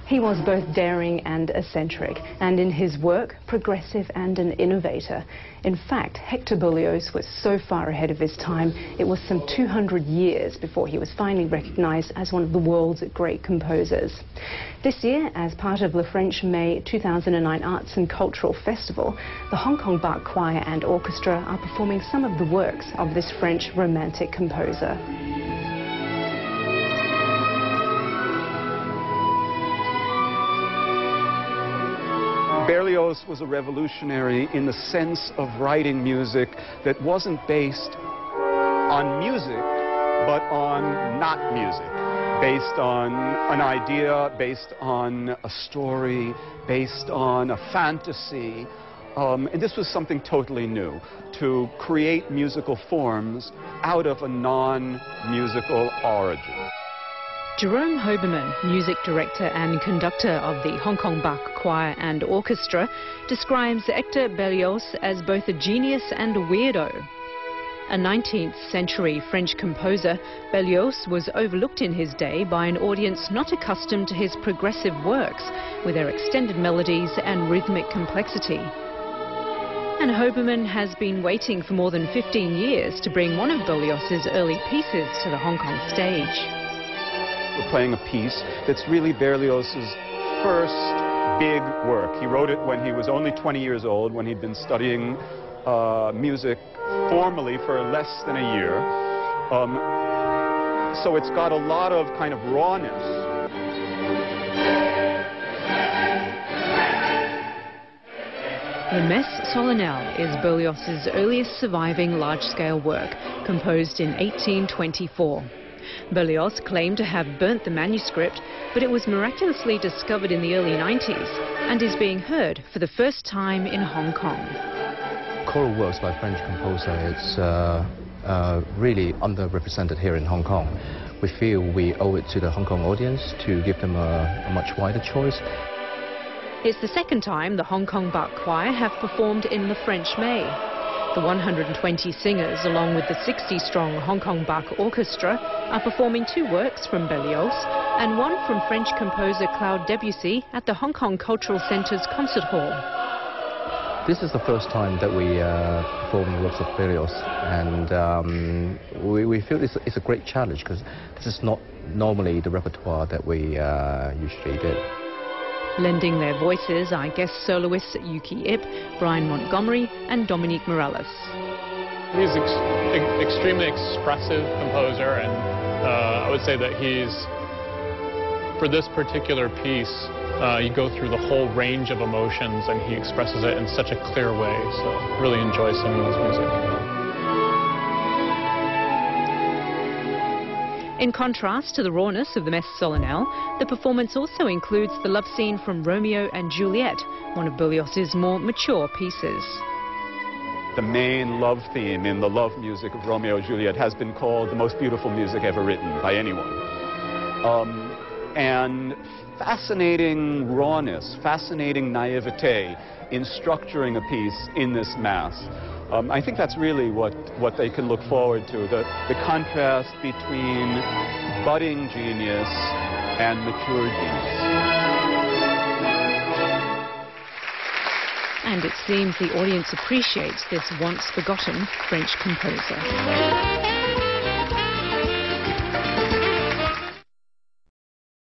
He was both daring and eccentric, and in his work, progressive and an innovator. In fact, Hector Berlioz was so far ahead of his time, it was some 200 years before he was finally recognized as one of the world's great composers. This year, as part of the French May 2009 Arts and Cultural Festival, the Hong Kong Bach Choir and Orchestra are performing some of the works of this French Romantic composer. Berlioz was a revolutionary in the sense of writing music that wasn't based on music, but on not music. Based on an idea, based on a story, based on a fantasy. And this was something totally new, to create musical forms out of a non-musical origin. Jerome Hoberman, music director and conductor of the Hong Kong Bach Choir and Orchestra, describes Hector Berlioz as both a genius and a weirdo. A 19th century French composer, Berlioz was overlooked in his day by an audience not accustomed to his progressive works, with their extended melodies and rhythmic complexity. And Hoberman has been waiting for more than 15 years to bring one of Berlioz's early pieces to the Hong Kong stage. We're playing a piece that's really Berlioz's first big work. He wrote it when he was only 20 years old, when he'd been studying music formally for less than a year. So it's got a lot of kind of rawness. The Messe Solennelle is Berlioz's earliest surviving large-scale work, composed in 1824. Berlioz claimed to have burnt the manuscript, but it was miraculously discovered in the early 90s and is being heard for the first time in Hong Kong. Choral works by French composer, it's really underrepresented here in Hong Kong. We feel we owe it to the Hong Kong audience to give them a much wider choice. It's the second time the Hong Kong Bach Choir have performed in the French May. The 120 singers, along with the 60-strong Hong Kong Bach Orchestra, are performing two works from Berlioz and one from French composer Claude Debussy at the Hong Kong Cultural Centre's concert hall. This is the first time that we perform works of Berlioz, and we feel it's a great challenge because this is not normally the repertoire that we usually do. Lending their voices are guest soloists Yuki Ip, Brian Montgomery and Dominique Morales. He's an extremely expressive composer, and I would say that for this particular piece, you go through the whole range of emotions and he expresses it in such a clear way, so really enjoy singing his music. In contrast to the rawness of the Messe Solennelle, the performance also includes the love scene from Romeo and Juliet, one of Berlioz's more mature pieces. The main love theme in the love music of Romeo and Juliet has been called the most beautiful music ever written by anyone. And fascinating rawness, fascinating naivete in structuring a piece in this mass. I think that's really what they can look forward to, the contrast between budding genius and mature genius. And it seems the audience appreciates this once-forgotten French composer.